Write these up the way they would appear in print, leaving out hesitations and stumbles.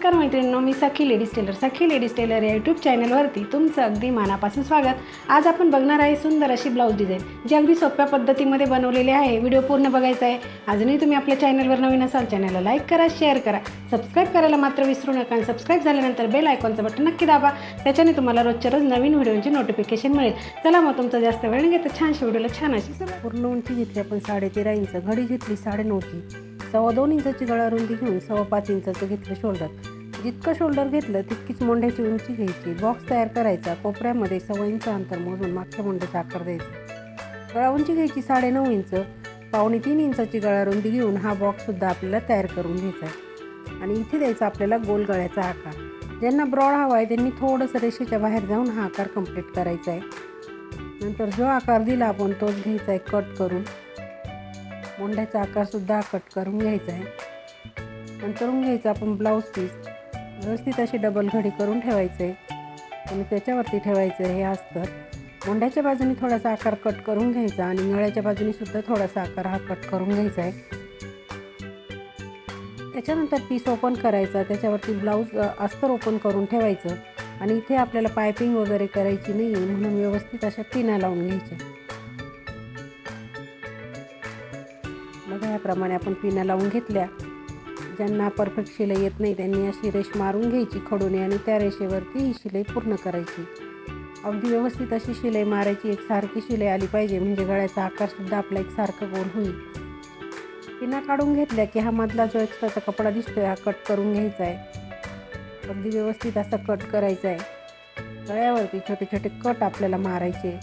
नमस्कार मैत्रिणींनो, मी सखी ladies tailor या यूट्यूब चॅनलवरती तुमचं अगदी मनापासून स्वागत। आज आपण बघणार आहे सुंदर अशी ब्लाऊज डिझाईन, जी अगदी सोप्या पद्धतीमध्ये बनवलेली आहे। व्हिडिओ पूर्ण बघायचा आहे। अजूनही तुम्ही आपल्या चॅनलवर नवीन असाल, चॅनलला लाईक करा, शेअर करा, सबस्क्राईब करायला मात्र विसरू नका। आणि सबस्क्राईब झाल्यानंतर बेल आयकॉनचं बटन नक्की दाबा, त्याच्याने तुम्हाला रोजच्या रोज नवीन व्हिडिओची नोटिफिकेशन मिळेल। चला मग तुमचा जास्त वेळ न घेता छानशी व्हिडिओला छान अशी पूर्ण उंची घेतली आपण 13.5 इंच, घडी घेतली 9.5ची, 2.25 इंचाची गळा रुंदी घेऊन 5.25 इंचाचं घेतलं शोल्डर। जितकं शोल्डर घेतलं तितकीच मोंढ्याची उंची घ्यायची। बॉक्स तयार करायचा, कोपऱ्यामध्ये 1.25 इंच अंतर मोजून मागच्या मोंढ्याचा आकार द्यायचा। गळा उंची घ्यायची 9.5 इंच, 2.25 इंचाची गळा रुंदी घेऊन हा बॉक्ससुद्धा आपल्याला तयार करून घ्यायचा आहे। आणि इथे द्यायचा आपल्याला गोल गळ्याचा आकार। ज्यांना ब्रॉड हवा आहे त्यांनी थोडंसं रेषेच्या बाहेर जाऊन हा आकार कंप्लीट करायचा आहे। नंतर जो आकार दिला आपण तोच घ्यायचा आहे कट करून। मोंढ्याचा आकारसुद्धा कट करून घ्यायचा आहे। नंतर घ्यायचा आपण ब्लाऊज पीस, व्यवस्थित अशी डबल घडी करून ठेवायचं आहे आणि त्याच्यावरती ठेवायचं आहे हे अस्तर। मोंढ्याच्या बाजूने थोडासा आकार कट करून घ्यायचा आणि गळ्याच्या बाजूने सुद्धा थोडासा आकार हा कट करून घ्यायचा आहे। त्याच्यानंतर पीस ओपन करायचा, त्याच्यावरती ब्लाऊज अस्तर ओपन करून ठेवायचं आणि इथे आपल्याला पायपिंग वगैरे करायची नाही म्हणून व्यवस्थित अशा पिना लावून घ्यायच्या। बघा याप्रमाणे आपण पिना लावून घेतल्या। ज्यांना परफेक्ट शिलाई येत नाही त्यांनी अशी रेष मारून घ्यायची खडूने आणि त्या रेषेवरती ही शिलाई पूर्ण करायची। अगदी व्यवस्थित अशी शिलाई मारायची, एकसारखी शिलाई आली पाहिजे म्हणजे गळ्याचा आकारसुद्धा आपला एकसारखा गोल होईल। पिना काढून घेतल्या की हा मधला जो एक्स्ट्राचा कपडा दिसतोय हा कट करून घ्यायचा आहे। अगदी व्यवस्थित असा कट करायचा आहे। गळ्यावरती छोटे छोटे कट आपल्याला मारायचे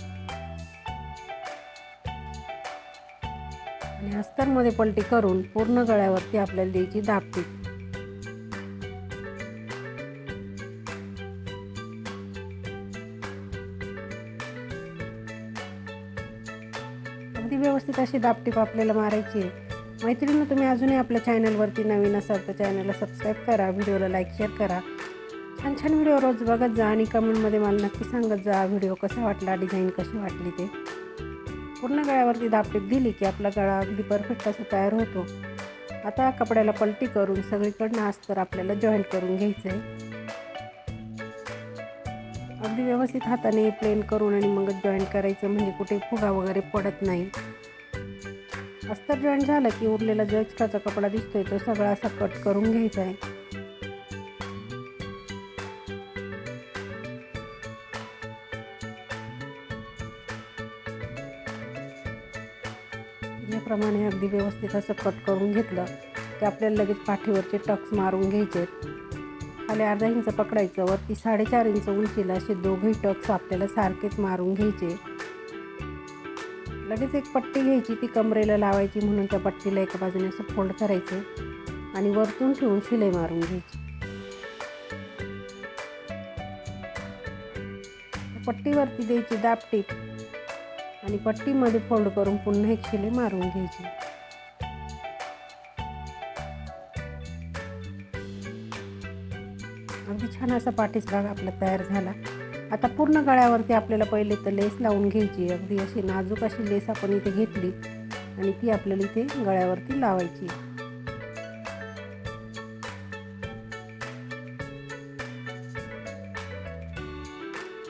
आणि अस्तरमध्ये पलटी करून पूर्ण गळ्यावरती आपल्याला द्यायची दाबटीप। अगदी व्यवस्थित अशी दाबटीप आपल्याला मारायची आहे। मैत्रिणींनो, तुम्ही अजूनही आपल्या चॅनलवरती नवीन असाल तर चॅनलला सबस्क्राईब करा, व्हिडिओला लाईक शेअर करा। छान छान व्हिडिओ रोज बघत जा आणि कमेंटमध्ये मला नक्की सांगत जा व्हिडिओ कसा वाटला, डिझाईन कशी वाटली ते। पूर्ण गळ्यावरती दाबटीप दिली की आपला गळा अगदी परफेक्ट असा तयार होतो। आता कपड्याला पलटी करून सगळीकडनं अस्तर आपल्याला जॉईंट करून घ्यायचं आहे। अगदी व्यवस्थित हाताने प्लेन करून आणि मग जॉईंट करायचं म्हणजे कुठे फुगा वगैरे पडत नाही। अस्तर जॉईंट झालं की उरलेला जो एक्स्ट्राचा कपडा दिसतोय तो सगळा असा कट करून घ्यायचा आहे। याप्रमाणे अगदी व्यवस्थित असं कट करून घेतलं की आपल्याला लगेच पाठीवरचे टक्स मारून घ्यायचे। खाली अर्धा इंच पकडायचं, वरती 4.5 इंच उंचीला असे दोघेही टक्स आपल्याला सारखेच मारून घ्यायचे। लगेच एक पट्टी घ्यायची, ती कमरेला लावायची म्हणून त्या पट्टीला एका बाजूने असं फोल्ड करायचं आणि वरतून ठेवून शिलाई मारून घ्यायची। पट्टीवरती द्यायची दाबटीप आणि पट्टीमध्ये फोल्ड करून पुन्हा एक शिलाई मारून घ्यायची। अगदी छान असा पाठीचा भाग आपला तयार झाला। आता पूर्ण गळ्यावरती आपल्याला पहिले तर लेस लावून घ्यायची। अगदी अशी नाजूक अशी लेस आपण इथे घेतली आणि ती आपल्याला इथे गळ्यावरती लावायची।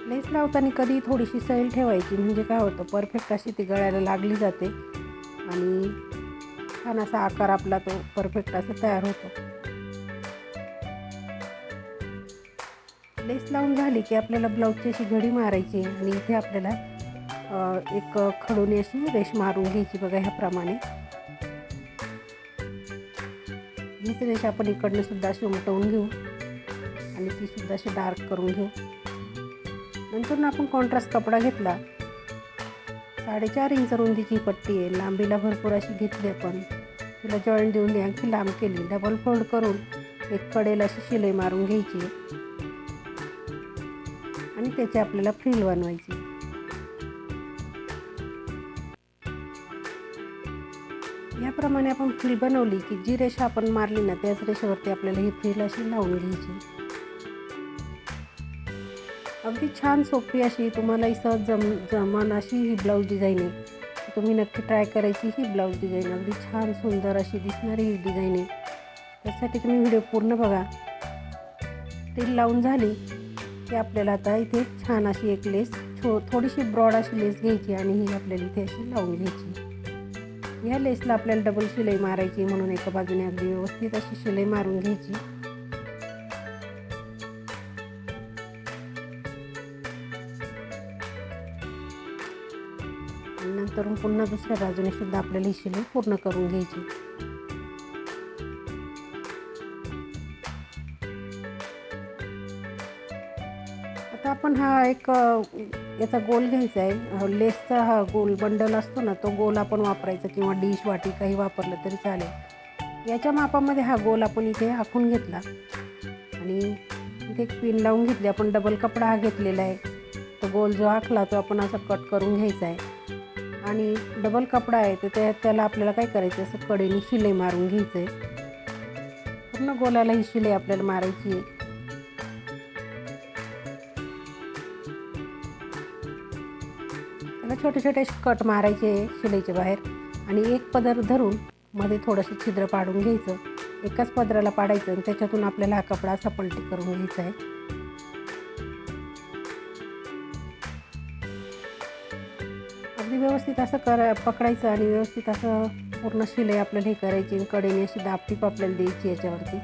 लेस लावताना कधी थोडीशी सैल ठेवायची म्हणजे काय होतं, परफेक्ट अशी ती गळ्याला लागली जाते आणि छान असा आकार आपला तो परफेक्ट असा तयार होतो। लेस लावून झाली की आपल्याला ब्लाऊजची अशी घडी मारायची आणि इथे आपल्याला एक खडूने अशी रेष मारून घ्यायची। बघा ह्याप्रमाणे हीच रेष आपण इकडनं सुद्धा अशी उमटवून घेऊ आणि ती सुद्धा अशी डार्क करून घेऊ। नंतर आपण कॉन्ट्रास्ट कपडा घेतला, 4.5 इंच रुंदीची पट्टी आहे, लांबीला भरपूर अशी घेतली आपण, तिला जॉईंट देऊन आणखी लांब केली। डबल फोल्ड करून एक कडेला अशी शिलाई मारून घ्यायची आणि त्याची आपल्याला फ्रिल बनवायची। याप्रमाणे आपण फ्रिल बनवली की जी रेषा आपण मारली ना त्याच रेषेवरती आपल्याला ही फ्रिल अशी लावून घ्यायची। अगदी छान सोपी अशी तुम्हालाही सहज जमन अशी ही ब्लाऊज डिझाईन आहे। तुम्ही नक्की ट्राय करायची ही ब्लाऊज डिझाईन। अगदी छान सुंदर अशी दिसणारी ही डिझाईन आहे। त्यासाठी तुम्ही व्हिडिओ पूर्ण बघा। टील लावून झाली की आपल्याला आता इथे छान अशी एक लेस थोडीशी ब्रॉड अशी लेस घ्यायची आणि ही आपल्याला इथे अशी लावून घ्यायची। या लेसला आपल्याला डबल शिलाई मारायची, म्हणून एका बाजूने अगदी व्यवस्थित अशी शिलाई मारून घ्यायची। नंतर पुन्हा दुसऱ्या बाजूने सुद्धा आपल्याला ही शिलाई पूर्ण करून घ्यायची। आता आपण हा एक याचा गोल घ्यायचा आहे। लेसचा हा गोल बंडल असतो ना, तो गोल आपण वापरायचा किंवा डिश वाटी काही वापरलं तरी चालेल। याच्या मापामध्ये हा गोल आपण इथे आखून घेतला आणि इथे एक पिन लावून घेतली। आपण डबल कपडा हा घेतलेला आहे, तो गोल जो आखला तो आपण असा कट करून घ्यायचा आहे आणि डबल कपडा आहे तर त्याला आपल्याला काय करायचं, असं कडेने शिलाई मारून घ्यायचं आहे। पूर्ण गोलाला ही शिलाई आपल्याला मारायची आहे। त्याला छोटे छोटे कट मारायचे शिलाईच्या बाहेर आणि एक पदर धरून मध्ये थोडंसं छिद्र पाडून घ्यायचं। एकाच पदराला पाडायचं आणि त्याच्यातून आपल्याला हा कपडा असा पलटी करून घ्यायचा आहे। अगदी व्यवस्थित असं पकडायचं आणि व्यवस्थित असं पूर्ण शिलाई आपल्याला हे करायची आणि कडेने अशी दाबटीप आपल्याला द्यायची याच्यावरती।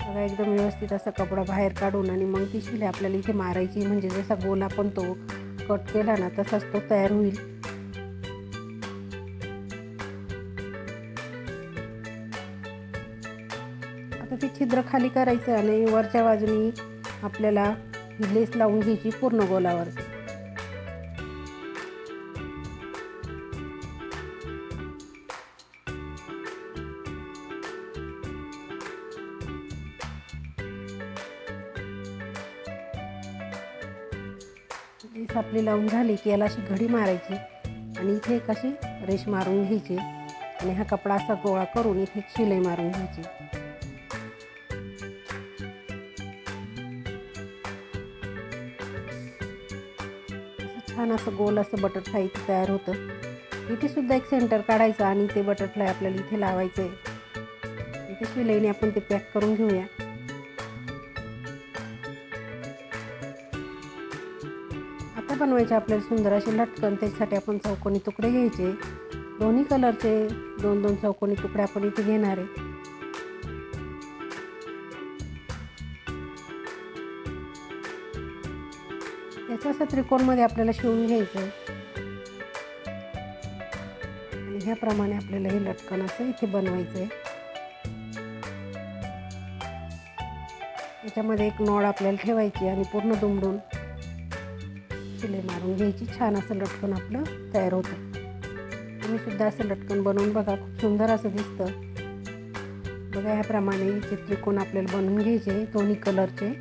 बघा एकदम व्यवस्थित असा कपडा बाहेर काढून आणि मग ती शिलाई आपल्याला इथे मारायची, म्हणजे जसा गोल आपण तो कट केला ना तसाच तो तयार होईल। आता ते छिद्र खाली करायचं आणि वरच्या बाजूनी आपल्याला लेस लावून घ्यायची पूर्ण गोलावरती। लेस आपली लावून झाली की याला अशी घडी मारायची आणि इथे एक अशी रेष मारून घ्यायची आणि हा कपडा असा गोळा करून इथे एक शिलाई मारून घ्यायची। छान असं गोल असं बटरफ्लाय इथे तयार होतं। इथे सुद्धा एक सेंटर काढायचं आणि ते बटरफ्लाय आपल्याला इथे लावायचं आहे। इथे शिलाईने आपण ते पॅक करून घेऊया। आता बनवायचे आपल्याला सुंदर असे लटकन। त्याच्यासाठी आपण चौकोनी तुकडे घ्यायचे, दोन्ही कलरचे दोन दोन चौकोनी तुकडे आपण इथे घेणार आहे। याचं असं त्रिकोणमध्ये आपल्याला शिवून घ्यायचं आहे आणि ह्याप्रमाणे आपल्याला हे लटकन असं इथे बनवायचं आहे। याच्यामध्ये एक नॉड आपल्याला ठेवायची आणि पूर्ण दुमडून शिलाई मारून घ्यायची। छान असं लटकन आपलं तयार होतं। तुम्ही सुद्धा असं लटकन बनवून बघा, खूप सुंदर असं दिसतं। बघा ह्याप्रमाणे इथे त्रिकोण आपल्याला बनवून घ्यायचे दोन्ही कलरचे।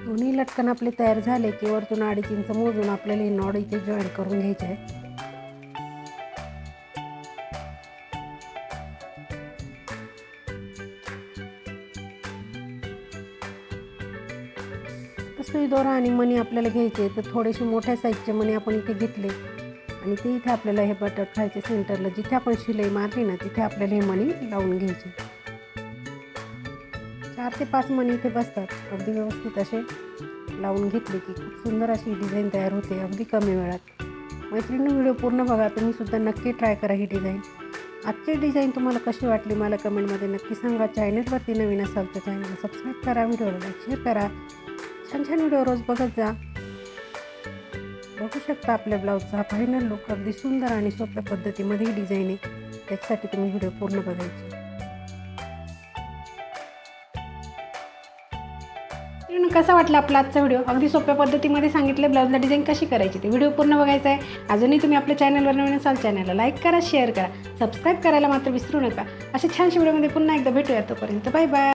दोन्ही लटकन आपले तयार झाले की वरतून 2.5 इंच मोजून आपल्याला हे नॉड इथे जॉईन करून घ्यायचे आहे। सुई दोरा आणि मणी आपल्याला घ्यायचे, तर थोडेसे मोठ्या साईजचे मणी आपण इथे घेतले आणि ते इथे आपल्याला हे बटरफ्लायच्या सेंटरला जिथे आपण शिलाई मारली ना तिथे आपल्याला हे मणी लावून घ्यायचे। 4 ते 5 मणी इथे बसतात। अगदी व्यवस्थित असे लावून घेतले की खूप सुंदर अशी डिझाईन तयार होते अगदी कमी वेळात। मैत्रिणी व्हिडिओ पूर्ण बघा, तुम्ही सुद्धा नक्की ट्राय करा ही डिझाईन। आजची डिझाईन तुम्हाला कशी वाटली मला कमेंटमध्ये नक्की सांगा। चॅनलवरती नवीन असाल तर चॅनल सबस्क्राईब करा, व्हिडिओला लाईक शेअर करा। छान छान व्हिडिओ रोज बघत जा। बघू शकता आपल्या ब्लाऊजचा हा फायनल लुक अगदी सुंदर आणि सोप्या पद्धतीमध्ये ही डिझाईन आहे। त्याच्यासाठी तुम्ही व्हिडिओ पूर्ण बघायची। कसा वाटला आपला आजचा व्हिडिओ? अगदी सोप्या पद्धतीमध्ये सांगितले ब्लाऊजला डिझाईन कशी करायची, ते व्हिडिओ पूर्ण बघायचा आहे। अजूनही तुम्ही आपल्या चॅनलवर नवीन असाल चॅनलला लाईक करा, शेअर करा, सबस्क्राईब करायला मात्र विसरू नका। अशा छानशा व्हिडिओमध्ये पुन्हा एकदा भेटूया, तोपर्यंत बाय बाय।